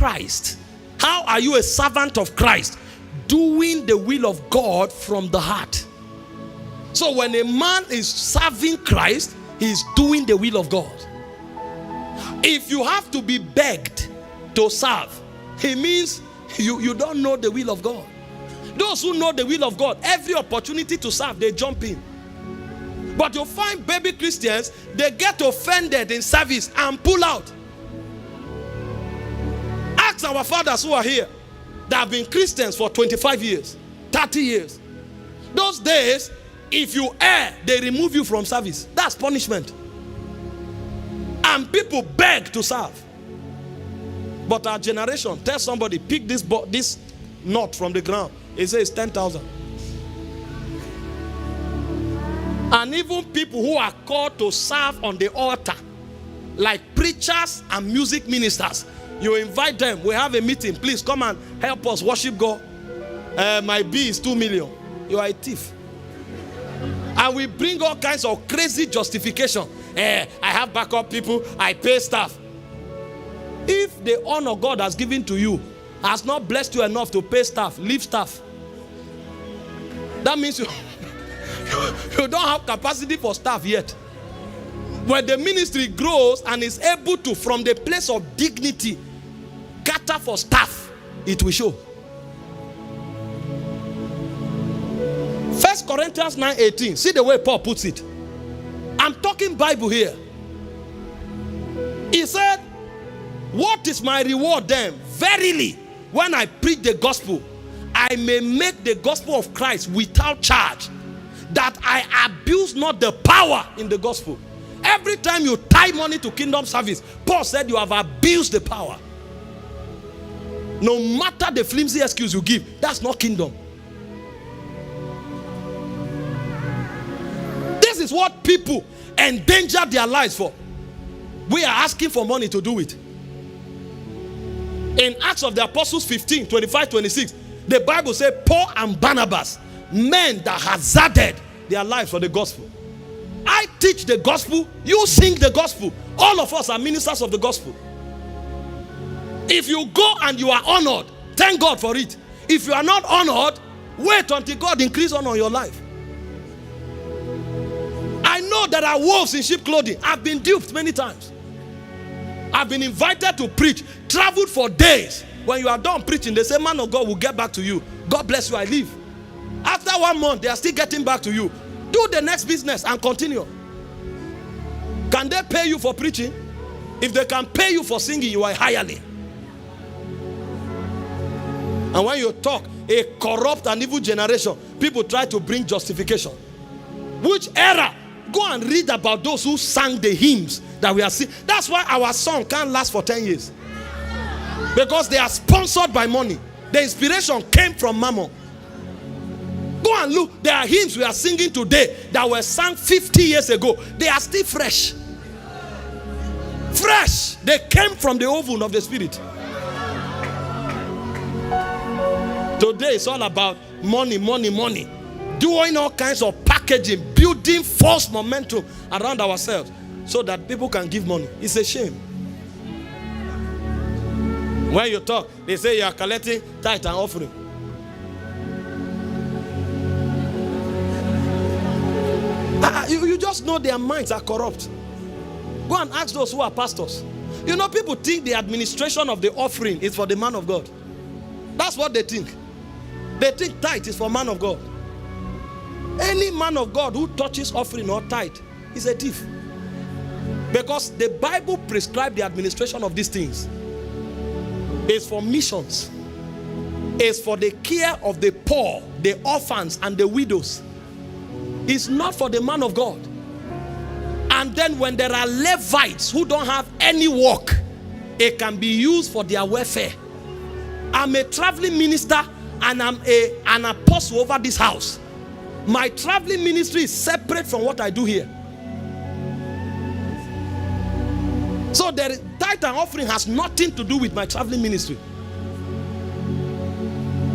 Christ. How are you a servant of Christ? Doing the will of God from the heart. So when a man is serving Christ, he is doing the will of God. If you have to be begged to serve, it means you don't know the will of God. Those who know the will of God, every opportunity to serve, they jump in. But you find baby Christians, they get offended in service and pull out. Ask our fathers who are here that have been Christians for 25 years, 30 years. Those days, if you err, they remove you from service. That's punishment. And people beg to serve. But our generation, tell somebody, pick this knot from the ground. It says 10,000. And even people who are called to serve on the altar, like preachers and music ministers, you invite them. We have a meeting. Please come and help us worship God. My bill is 2 million. You are a thief. And we bring all kinds of crazy justification. I have backup people. I pay staff. If the honor God has given to you has not blessed you enough to pay staff, leave staff. That means you don't have capacity for staff yet. When the ministry grows and is able to, from the place of dignity, cater for staff, it will show. 1 Corinthians 9:18. See the way Paul puts it. I'm talking Bible here. He said, what is my reward then? Verily, when I preach the gospel, I may make the gospel of Christ without charge, that I abuse not the power in the gospel. Every time you tie money to kingdom service, Paul said you have abused the power. No matter the flimsy excuse you give, that's not kingdom. This is what people endanger their lives for. We are asking for money to do it. In Acts of the Apostles 15, 25, 26, the Bible says Paul and Barnabas, men that hazarded their lives for the gospel. I teach the gospel, you sing the gospel. All of us are ministers of the gospel. If you go and you are honored, thank God for it. If you are not honored, wait until God increase honor on your life. I know there are wolves in sheep clothing. I've been duped many times. I've been invited to preach, traveled for days. When you are done preaching, they say, man of God will get back to you. God bless you, I leave. After 1 month, they are still getting back to you. Do the next business and continue. Can they pay you for preaching? If they can pay you for singing, you are a hireling. And when you talk, a corrupt and evil generation, people try to bring justification. Which era? Go and read about those who sang the hymns that we are singing. That's why our song can't last for 10 years. Because they are sponsored by money. The inspiration came from Mammon. Go and look. There are hymns we are singing today that were sung 50 years ago. They are still fresh. Fresh. They came from the oven of the Spirit. Today it's all about money, money, money. Doing all kinds of packaging, building false momentum around ourselves so that people can give money. It's a shame. When you talk, they say you are collecting tithe and offering. You just know their minds are corrupt. Go and ask those who are pastors. You know, people think the administration of the offering is for the man of God. That's what they think. They think tithe is for man of God. Any man of God who touches offering or tithe is a thief. Because the Bible prescribes the administration of these things. It's for missions. It's for the care of the poor, the orphans, and the widows. It's not for the man of God. And then when there are Levites who don't have any work, it can be used for their welfare. I'm a traveling minister and I'm an apostle over this house. My traveling ministry is separate from what I do here. So the tithe and offering has nothing to do with my traveling ministry.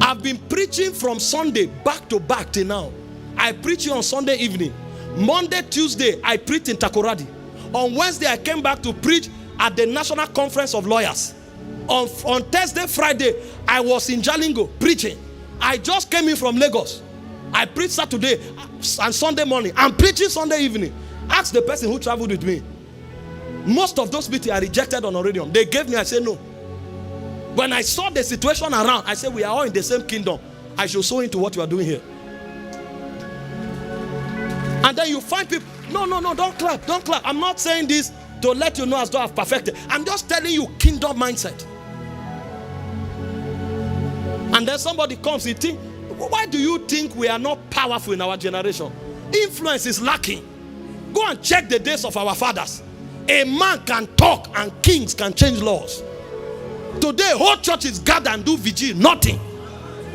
I've been preaching from Sunday back to back till now. I preach on Sunday evening. Monday, Tuesday, I preached in Takoradi. On Wednesday, I came back to preach at the National Conference of Lawyers. On Thursday, Friday, I was in Jalingo preaching. I just came in from Lagos. I preached Saturday and Sunday morning. I'm preaching Sunday evening. Ask the person who traveled with me. Most of those meetings are rejected on Oradium. They gave me, I said no. When I saw the situation around, I said we are all in the same kingdom. I should sow into what you are doing here. And then you find people, no, don't clap, don't clap. I'm not saying this to let you know as though I've perfected. I'm just telling you kingdom mindset. And then somebody comes, he thinks, why do you think we are not powerful in our generation? Influence is lacking. Go and check the days of our fathers. A man can talk and kings can change laws. Today, whole churches gather and do vigil, nothing.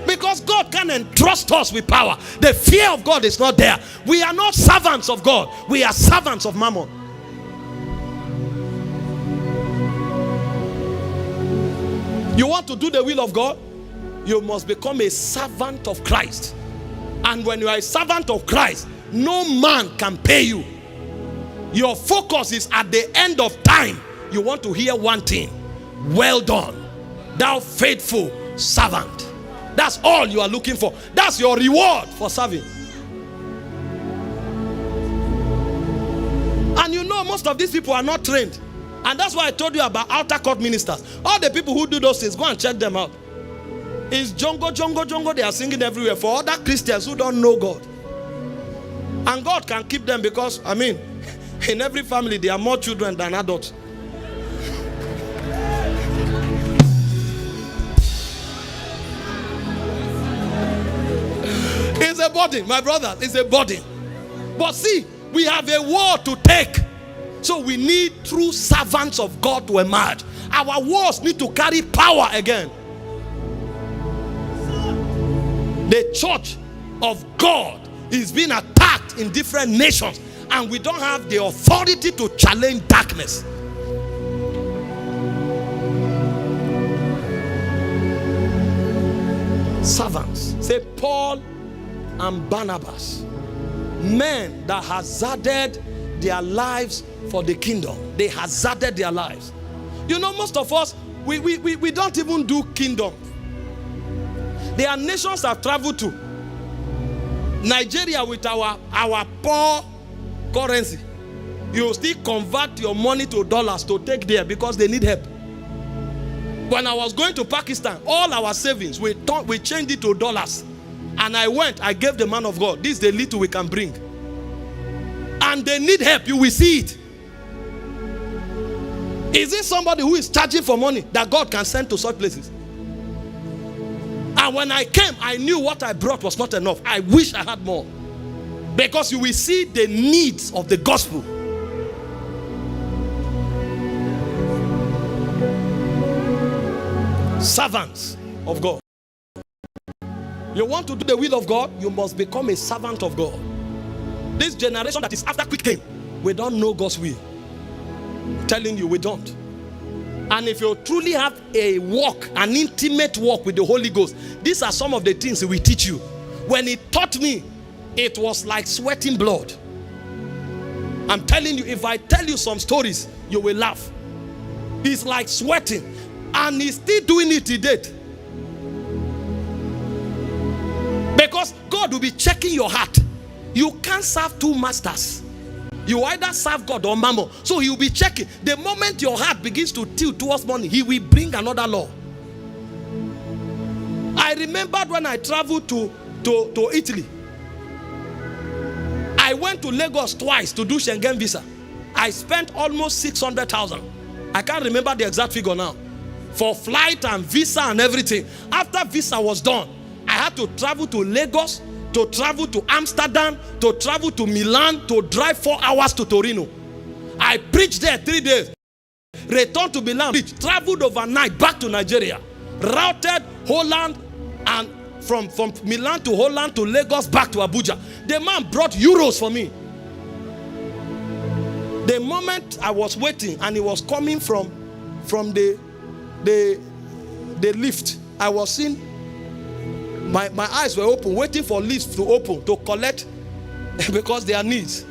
Because God can entrust us with power. The fear of God is not there. We are not servants of God. We are servants of Mammon. You want to do the will of God? You must become a servant of Christ. And when you are a servant of Christ, no man can pay you. Your focus is at the end of time. You want to hear one thing. Well done, thou faithful servant. That's all you are looking for. That's your reward for serving. And you know most of these people are not trained. And that's why I told you about outer court ministers. All the people who do those things, go and check them out. It's jongo, jongo, jongo. They are singing everywhere for other Christians who don't know God. And God can keep them because, I mean, in every family there are more children than adults. It's a burden, my brother. It's a burden. But see, we have a war to take. So we need true servants of God to emerge. Our wars need to carry power again. The church of God is being attacked in different nations, and we don't have the authority to challenge darkness. Servants. Say Paul and Barnabas, men that hazarded their lives for the kingdom. They hazarded their lives. You know, most of us, we don't even do kingdom. There are nations I've traveled to. Nigeria with our poor currency. You still convert your money to dollars to take there because they need help. When I was going to Pakistan, all our savings, we changed it to dollars. And I gave the man of God, this is the little we can bring. And they need help, you will see it. Is it somebody who is charging for money that God can send to such places? And when I came, I knew what I brought was not enough. I wish I had more. Because you will see the needs of the gospel. Servants of God. You want to do the will of God, you must become a servant of God. This generation that is after quick thing, we don't know God's will. I'm telling you, we don't. And if you truly have a walk, an intimate walk with the Holy Ghost, these are some of the things He will teach you. When He taught me, it was like sweating blood. I'm telling you, if I tell you some stories, you will laugh. It's like sweating. And He's still doing it today. Because God will be checking your heart. You can't serve two masters. You either serve God or Mammon. So He will be checking. The moment your heart begins to tilt towards money, He will bring another law. I remembered when I traveled to Italy. I went to Lagos twice to do Schengen visa. I spent almost 600,000. I can't remember the exact figure now. For flight and visa and everything. After visa was done, I had to travel to Lagos, to travel to Amsterdam, to travel to Milan, to drive 4 hours to Torino. I preached there 3 days. Returned to Milan, traveled overnight back to Nigeria. Routed Holland, and from Milan to Holland to Lagos back to Abuja. The man brought euros for me. The moment I was waiting and he was coming from the lift, I was seeing my eyes were open, waiting for lifts to open to collect because there are needs.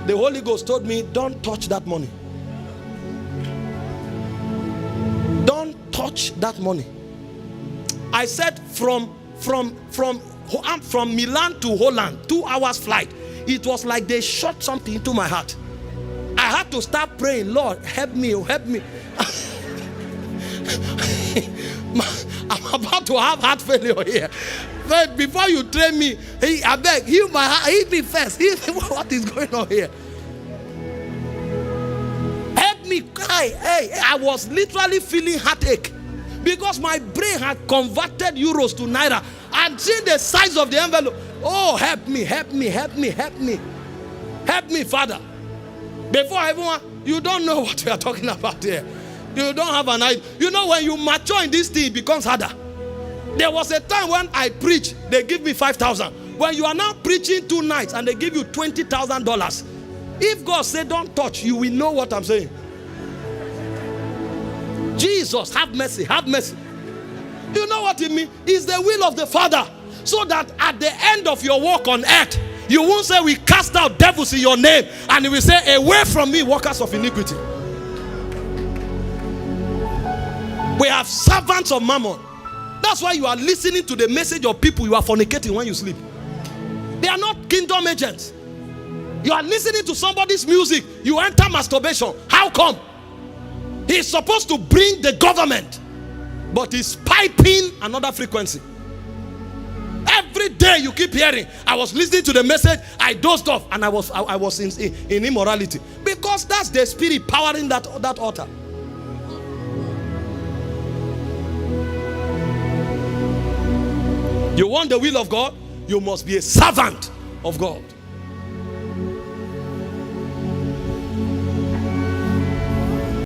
The Holy Ghost told me, don't touch that money. Don't touch that money. I said from Milan to Holland, 2 hours flight. It was like they shot something into my heart. I had to start praying, Lord, help me, help me. I'm about to have heart failure here. But before you train me, I beg, heal my heart, heal me first. What is going on here? Help me. I was literally feeling heartache because my brain had converted euros to naira and seen the size of the envelope. Oh, help me, help me, help me, help me. Help me, Father. Before everyone, you don't know what we are talking about here. You don't have an idea. You know, when you mature in this thing, it becomes harder. There was a time when I preach, they give me 5,000. When you are now preaching 2 nights and they give you $20,000, if God said don't touch, you will know what I'm saying. Jesus, have mercy, have mercy. You know what it means? It's the will of the Father. So that at the end of your walk on earth, you won't say we cast out devils in your name, and you will say, away from me, workers of iniquity. We have servants of mammon. That's why you are listening to the message of people you are fornicating when you sleep. They are not kingdom agents. You are listening to somebody's music, you enter masturbation. How come? He's supposed to bring the government, but he's piping another frequency. Every day you keep hearing, I was listening to the message, I dozed off, and I was in immorality. Because that's the spirit powering that altar. You want the will of God? You must be a servant of God.